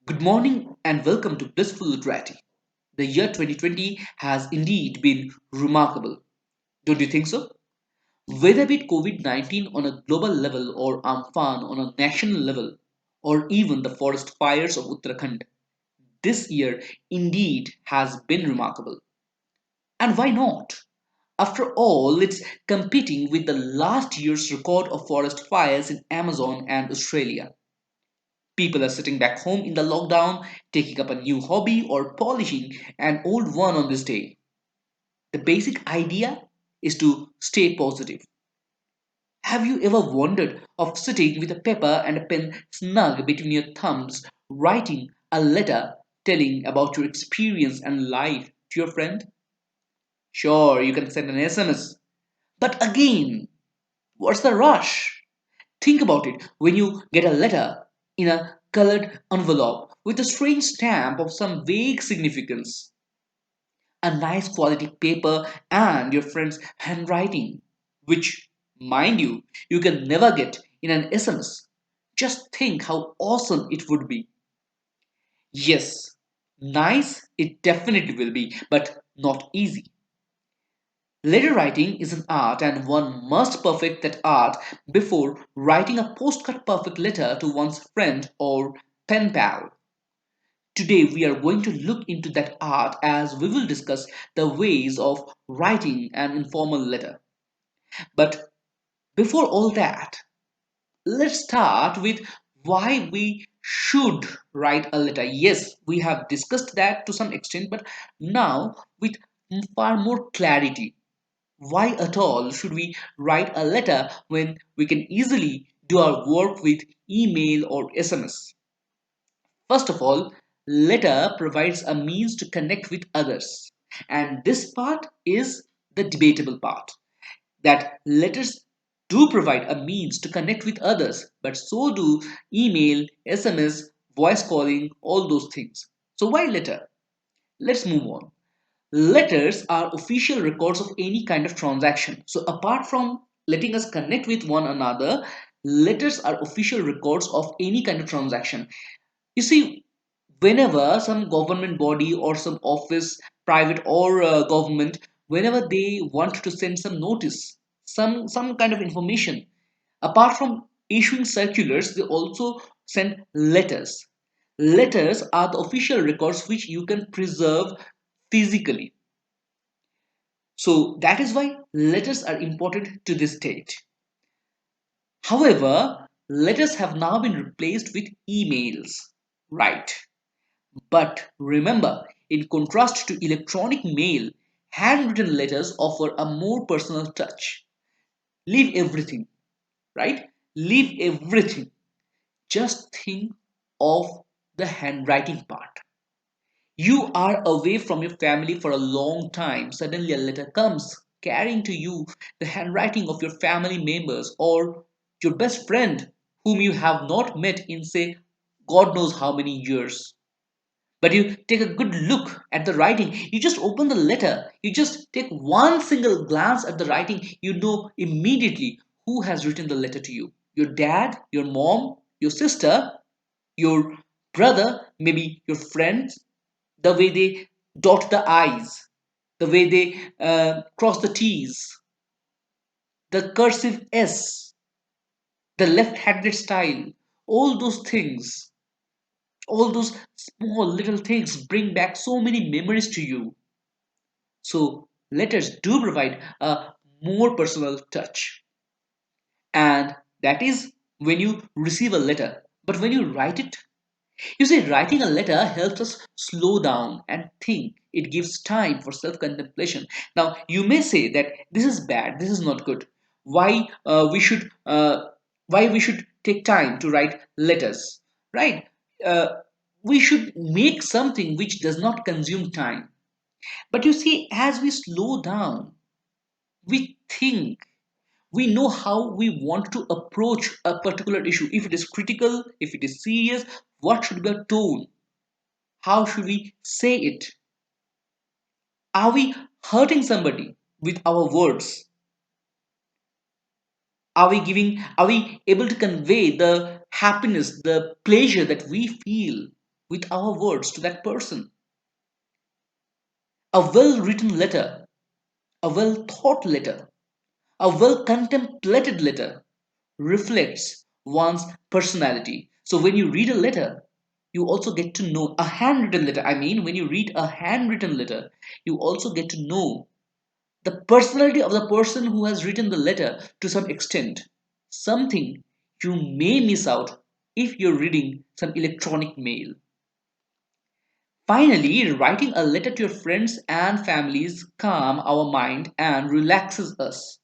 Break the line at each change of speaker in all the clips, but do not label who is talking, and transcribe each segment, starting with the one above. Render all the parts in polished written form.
Good morning and welcome to Blissful Literati. The year 2020 has indeed been remarkable. Don't you think so? Whether be it COVID 19 on a global level or Amphan on a national level, or even the forest fires of Uttarakhand, this year indeed has been remarkable. And why not? After all, it's competing with the last year's record of forest fires in Amazon and Australia. People are sitting back home in the lockdown, taking up a new hobby or polishing an old one on this day. The basic idea is to stay positive. Have you ever wondered of sitting with a paper and a pen snug between your thumbs, writing a letter telling about your experience and life to your friend? Sure, you can send an SMS. But again, what's the rush? Think about it when you get a letter in a colored envelope with a strange stamp of some vague significance, a nice quality paper, and your friend's handwriting, which, mind you, you can never get in an SMS. Just think how awesome it would be. Yes, nice it definitely will be, but not easy. Letter writing is an art, and one must perfect that art before writing a postcard perfect letter to one's friend or pen pal. Today, we are going to look into that art as we will discuss the ways of writing an informal letter. But before all that, let's start with why we should write a letter. Yes, we have discussed that to some extent, but now with far more clarity. Why at all should we write a letter when we can easily do our work with email or SMS? First of all, letter provides a means to connect with others. And this part is the debatable part, that letters do provide a means to connect with others, but so do email, SMS, voice calling, all those things. So why letter? Let's move on. Letters are official records of any kind of transaction. So, apart from letting us connect with one another, letters are official records of any kind of transaction. You see, whenever some government body or some office, private or government, whenever they want to send some notice, some kind of information, apart from issuing circulars, they also send letters. Letters are the official records which you can preserve physically. So that is why letters are important to this state. However, letters have now been replaced with emails. Right. But remember, in contrast to electronic mail, handwritten letters offer a more personal touch. Leave everything, right? Leave everything. Just think of the handwriting part. You are away from your family for a long time. Suddenly, a letter comes carrying to you the handwriting of your family members or your best friend whom you have not met in, say, God knows how many years. But you take a good look at the writing. You just open the letter. You just take one single glance at the writing. You know immediately who has written the letter to you. Your dad, your mom, your sister, your brother, maybe your friends, the way they dot the I's, the way they cross the T's, the cursive S, the left handed style, all those things, all those small little things bring back so many memories to you. So, letters do provide a more personal touch. And that is when you receive a letter. But when you write it, you see, writing a letter helps us slow down and think. It gives time for self contemplation. Now, you may say that this is bad, this is not good. Why why we should take time to write letters, right? Uh, we should make something which does not consume time. But you see, as we slow down, we think, we know how we want to approach a particular issue. If it is critical, if it is serious, what should be the tone? How should we say it? Are we hurting somebody with our words? Are we able to convey the happiness, the pleasure that we feel? with our words to that person. A well written letter, a well thought letter, a well contemplated letter reflects one's personality. So when you read a letter, you also get to know a handwritten letter. I mean, when you read a handwritten letter, you also get to know the personality of the person who has written the letter to some extent. Something you may miss out if you're reading some electronic mail. Finally, writing a letter to your friends and families calm our mind and relaxes us,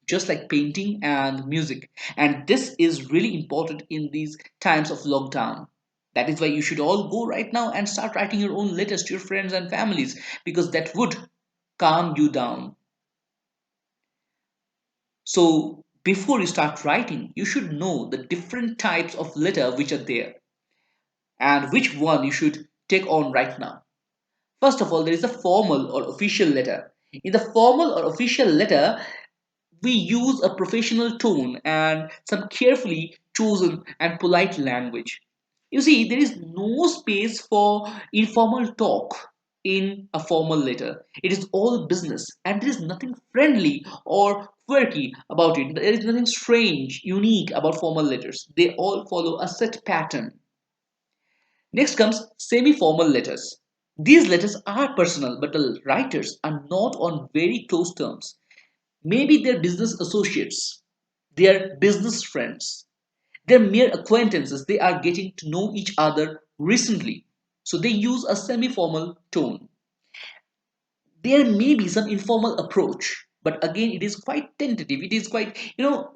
just like painting and music. And this is really important in these times of lockdown. That is why you should all go right now and start writing your own letters to your friends and families, because that would calm you down. So before you start writing, you should know the different types of letter which are there and which one you should take on right now. First of all, there is a formal or official letter. In the formal or official letter, we use a professional tone and some carefully chosen and polite language. You see, there is no space for informal talk in a formal letter. It is all business, and there is nothing friendly or quirky about it. There is nothing strange, unique about formal letters. They all follow a set pattern. Next comes semi formal letters. These letters are personal, but the writers are not on very close terms. Maybe they're business associates, they're business friends, they're mere acquaintances. They are getting to know each other recently. So they use a semi formal tone. There may be some informal approach, but again, it is quite tentative. It is quite,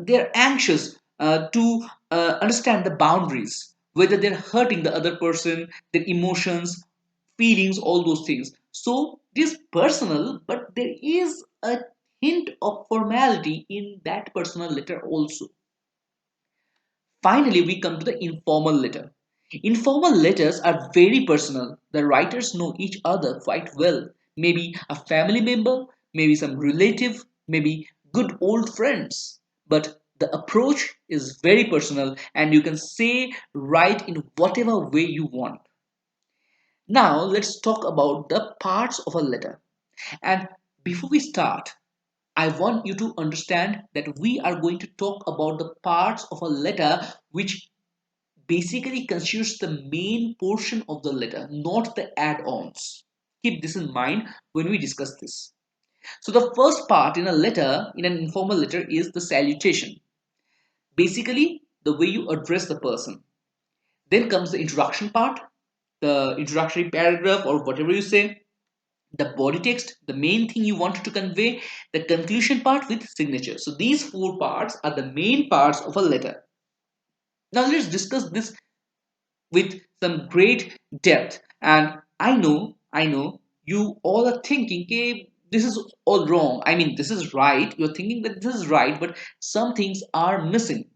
they're anxious to understand the boundaries, whether they're hurting the other person, their emotions, feelings, all those things. So it is personal, but there is a hint of formality in that personal letter also. Finally, we come to the informal letter. Informal letters are very personal. The writers know each other quite well. Maybe a family member, maybe some relative, maybe good old friends. But the approach is very personal and you can say write in whatever way you want. Now, let's talk about the parts of a letter. And before we start, I want you to understand that we are going to talk about the parts of a letter which basically constitutes the main portion of the letter, not the add-ons. Keep this in mind when we discuss this. So the first part in a letter, in an informal letter, is the salutation. Basically, the way you address the person. Then comes the introduction part, the introductory paragraph or whatever you say, the body text, the main thing you wanted to convey, the conclusion part with signature. So these four parts are the main parts of a letter. Now let's discuss this with some great depth. And I know, you all are thinking, okay, this is all wrong. I mean, this is right. You're thinking that this is right, but some things are missing.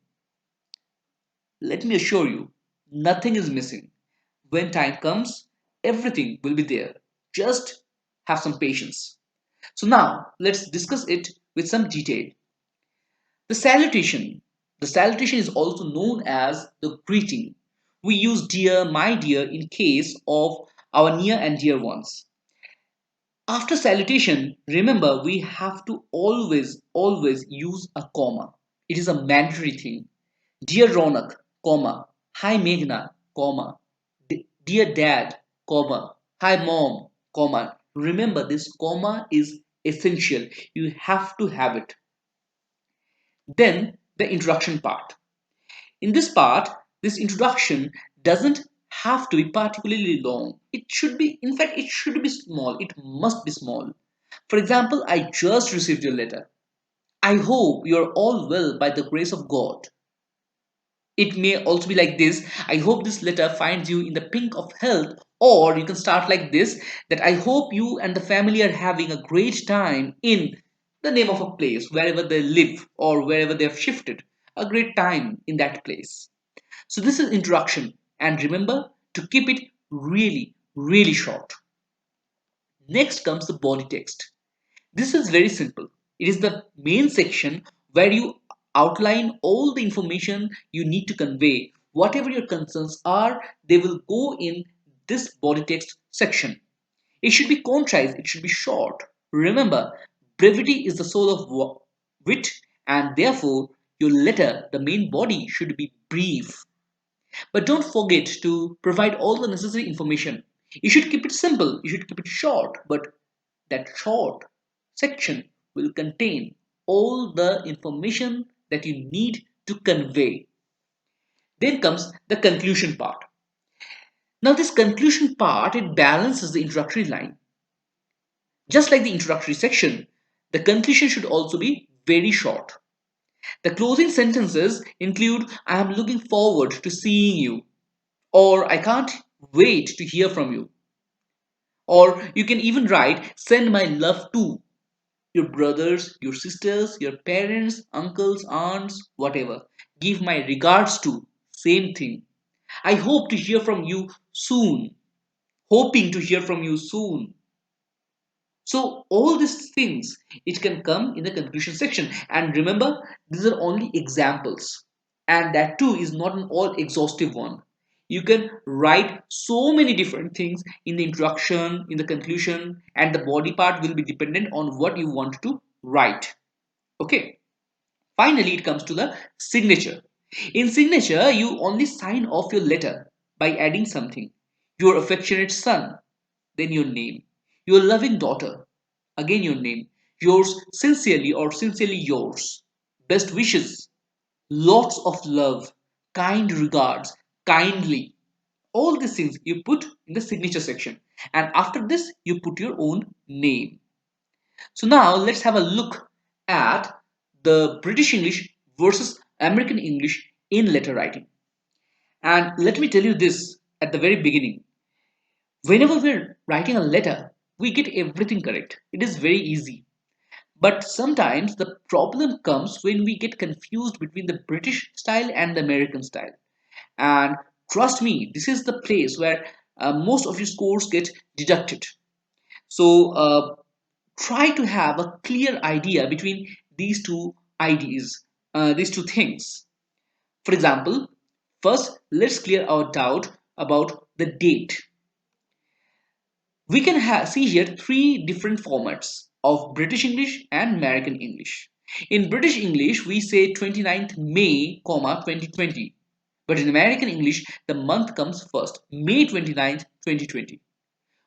Let me assure you, nothing is missing. When time comes, everything will be there. Just have some patience. So now let's discuss it with some detail. The salutation. The salutation is also known as the greeting. We use dear, my dear in case of our near and dear ones. After salutation, remember we have to always use a comma. It is a mandatory thing. Dear Ronak, comma. Hi Meghna, comma. Dear dad, comma. Hi mom, comma. Remember this comma is essential. You have to have it. Then the introduction part. In this part, this introduction doesn't have to be particularly long. It should be, in fact, it should be small. It must be small. For example, I just received your letter. I hope you're all well by the grace of God. It may also be like this: I hope this letter finds you in the pink of health. Or you can start like this: that I hope you and the family are having a great time in the name of a place, wherever they live or wherever they have shifted. A great time in that place. So this is introduction, and remember to keep it really short. Next comes the body text. This is very simple. It is the main section where you outline all the information you need to convey. Whatever your concerns are, they will go in this body text section. It should be concise, it should be short. Remember, brevity is the soul of wit, and therefore, your letter, the main body, should be brief. But don't forget to provide all the necessary information. You should keep it simple, you should keep it short, but that short section will contain all the information that you need to convey. Then comes the conclusion part. Now, this conclusion part, it balances the introductory line. Just like the introductory section, the conclusion should also be very short. The closing sentences include I am looking forward to seeing you, or I can't wait to hear from you. Or you can even write send my love to your brothers, your sisters, your parents, uncles, aunts, whatever. Give my regards to, same thing. I hope to hear from you soon. Hoping to hear from you soon. So all these things, it can come in the conclusion section. And remember, these are only examples. And that too is not an all exhaustive one. You can write so many different things in the introduction, in the conclusion, and the body part will be dependent on what you want to write. Okay. Finally, it comes to the signature. In signature, you only sign off your letter by adding something. Your affectionate son, then your name. Your loving daughter, again your name. Yours sincerely or sincerely yours. Best wishes, lots of love, kind regards, kindly. All these things you put in the signature section. And after this, you put your own name. So now let's have a look at the British English versus American English in letter writing. And let me tell you this at the very beginning. Whenever we're writing a letter, we get everything correct. It is very easy. But sometimes the problem comes when we get confused between the British style and the American style. And trust me, this is the place where most of your scores get deducted. So try to have a clear idea between these two ideas, these two things. For example, first let's clear our doubt about the date. We can see here three different formats of British English and American English. In British English, we say 29th May, 2020. But in American English, the month comes first, May 29th, 2020.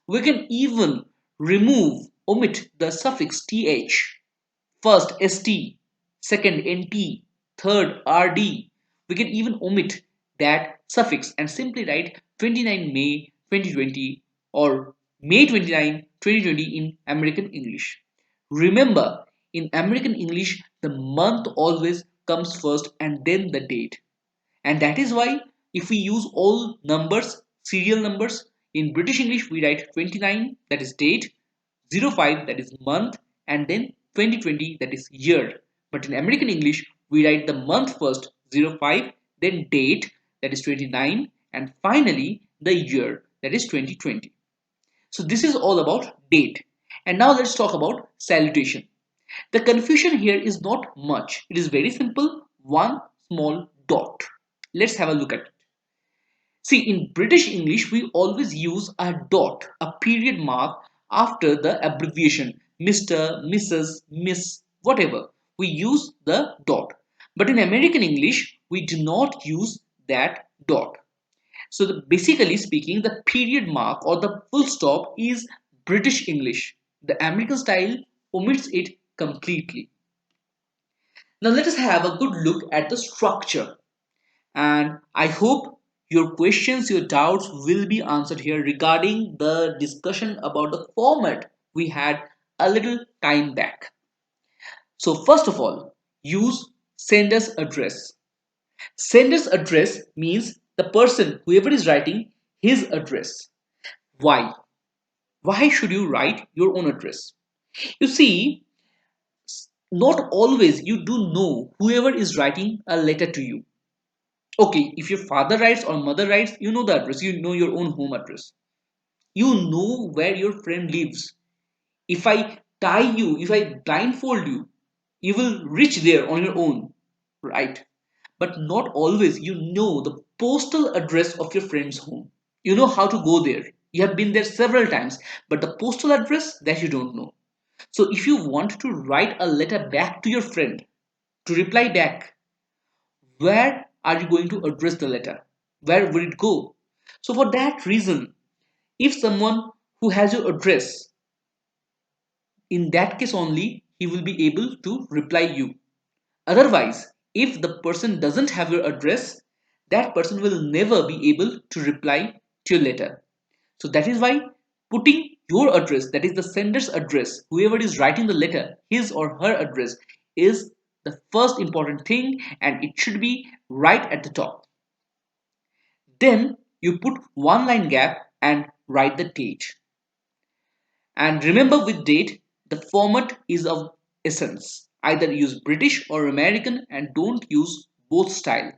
We can even omit the suffix th. First st, second nt, third rd. We can even omit that suffix and simply write 29 May 2020 or May 29, 2020 in American English. Remember, in American English, the month always comes first and then the date. And that is why if we use all numbers, serial numbers, in British English we write 29, that is date, 05, that is month, and then 2020, that is year. But in American English we write the month first, 05, then date, that is 29, and finally the year, that is 2020. So this is all about date. And now let's talk about salutation. The confusion here is not much. It is very simple, one small dot. Let's have a look at it. See, in British English, we always use a dot, a period mark after the abbreviation Mr., Mrs., Miss, whatever. We use the dot. But in American English, we do not use that dot. So basically speaking, the period mark or the full stop is British English. The American style omits it completely. Now let us have a good look at the structure. And I hope your questions, your doubts will be answered here regarding the discussion about the format we had a little time back. So first of all, use sender's address. Sender's address means the person, whoever is writing, his address. Why? Why should you write your own address? You see, not always you do know whoever is writing a letter to you. Okay, if your father writes or mother writes, you know the address, you know your own home address. You know where your friend lives. If I tie you, if I blindfold you, you will reach there on your own, right? But not always you know the postal address of your friend's home. You know how to go there. You have been there several times, but the postal address that you don't know. So if you want to write a letter back to your friend to reply back, where are you going to address the letter? Where will it go? So for that reason, if someone who has your address, in that case only he will be able to reply you. Otherwise, if the person doesn't have your address, that person will never be able to reply to your letter. So that is why putting your address, that is the sender's address, whoever is writing the letter, his or her address is the first important thing, and it should be right at the top. Then you put one line gap and write the date. And remember, with date, the format is of essence. Either use British or American and don't use both style.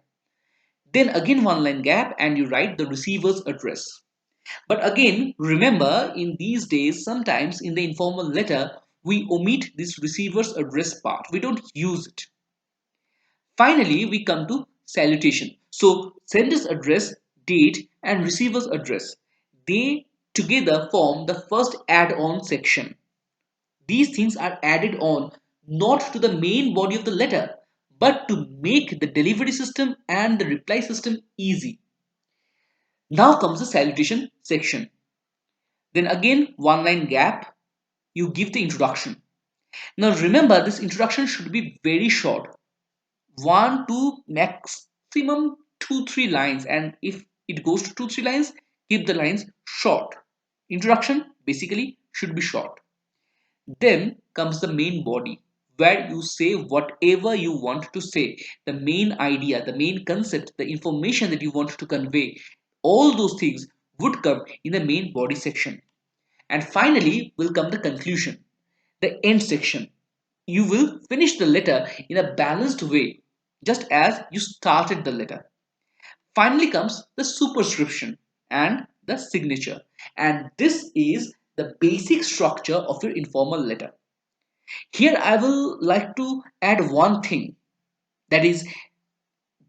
Then again one line gap and you write the receiver's address. But again, remember, in these days, sometimes in the informal letter, we omit this receiver's address part. We don't use it. Finally, we come to salutation. So, sender's address, date, and receiver's address, they together form the first add-on section. These things are added on not to the main body of the letter, but to make the delivery system and the reply system easy. Now comes the salutation section. Then again, one line gap, you give the introduction. Now remember, this introduction should be very short, 1 to maximum 2 3 lines, and if it goes to 2 3 lines, keep the lines short. Introduction basically should be short. Then comes the main body, where you say whatever you want to say, the main idea, the main concept, the information that you want to convey. All those things would come in the main body section. And finally will come the conclusion, the end section. You will finish the letter in a balanced way, just as you started the letter. Finally comes the superscription and the signature. And this is the basic structure of your informal letter. Here I will like to add one thing, that is,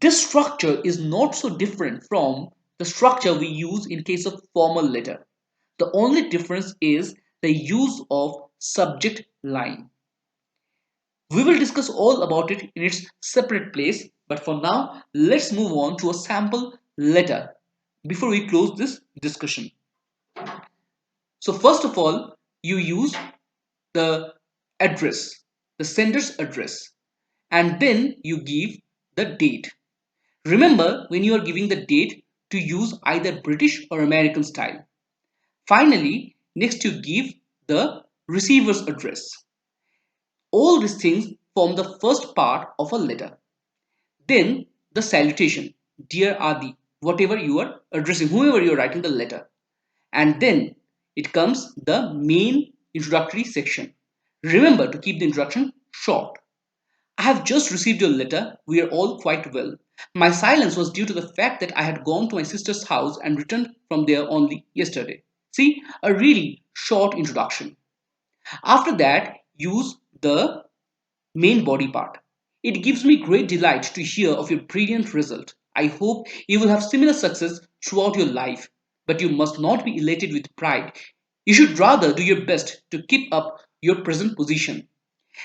this structure is not so different from the structure we use in case of formal letter. The only difference is the use of subject line. We will discuss all about it in its separate place, but for now, let's move on to a sample letter before we close this discussion. So first of all, you use the address, the sender's address, and then you give the date. Remember, when you are giving the date, to use either British or American style. Finally, next you give the receiver's address. All these things form the first part of a letter. Then the salutation, dear Adi, whatever you are addressing, whoever you are writing the letter. And then it comes the main introductory section. Remember to keep the introduction short. I have just received your letter. We are all quite well. My silence was due to the fact that I had gone to my sister's house and returned from there only yesterday. See, a really short introduction. After that, use the main body part. It gives me great delight to hear of your brilliant result. I hope you will have similar success throughout your life, but you must not be elated with pride. You should rather do your best to keep up your present position.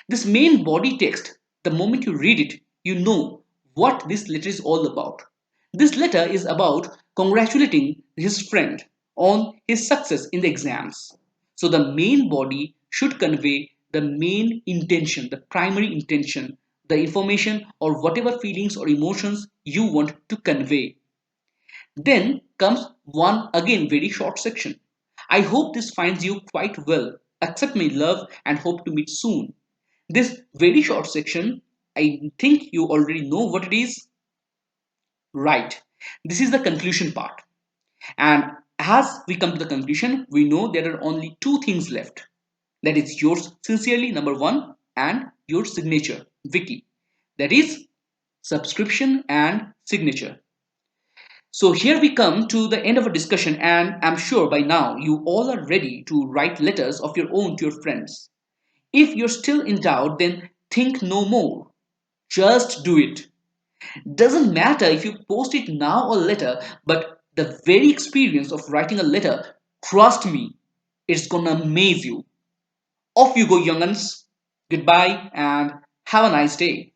This main body text, the moment you read it, you know what this letter is all about. This letter is about congratulating his friend on his success in the exams. So the main body should convey the main intention, the primary intention, the information or whatever feelings or emotions you want to convey. Then comes one again very short section. I hope this finds you quite well. Accept my love and hope to meet soon. This very short section, I think you already know what it is. Right. This is the conclusion part. And as we come to the conclusion, we know there are only two things left. That is yours sincerely, number one, and your signature, Vicky. That is subscription and signature. So here we come to the end of a discussion, and I'm sure by now you all are ready to write letters of your own to your friends. If you're still in doubt, then think no more. Just do it. Doesn't matter if you post it now or later, but The very experience of writing a letter, trust me, it's gonna amaze you. Off you go, young'uns. Goodbye and have a nice day.